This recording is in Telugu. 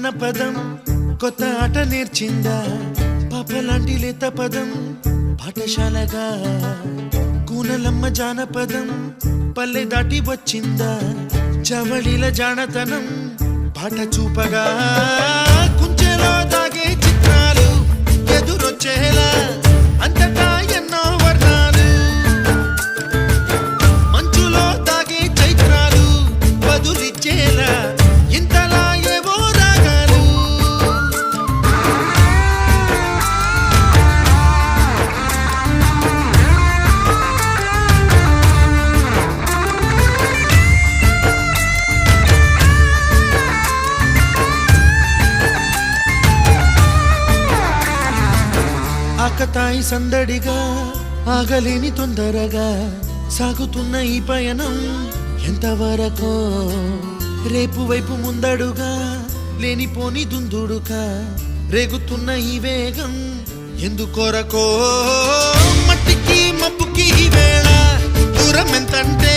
జానపదం కొత్త ఆట నేర్చిందా పాపలాంటి లేత పదం పాఠశాలగా కూనలమ్మ జానపదం పల్లె దాటి వచ్చిందా చవళిల జానతనం పాట చూపగా కుంచెలో దాగే చిత్రాలు ఎదురొచ్చేలా అంతటా ఎన్నో వర్ణాలు మంచులో దాగే చైత్రాలు బదులిచ్చేలా ఇంతలా ఏవో రాగాలు ఆకతాయి సందడిగా ఆగలేని తొందరగా సాగుతున్న ఈ పయనం ఎంతవరకో రేపు వైపు ముందడుగా లేనిపోని దుందుడుగా రేగుతున్న ఈ వేగం ఎందుకొరకో మట్టికి మబ్బుకి ఈ వేళ దూరం ఎంతంటే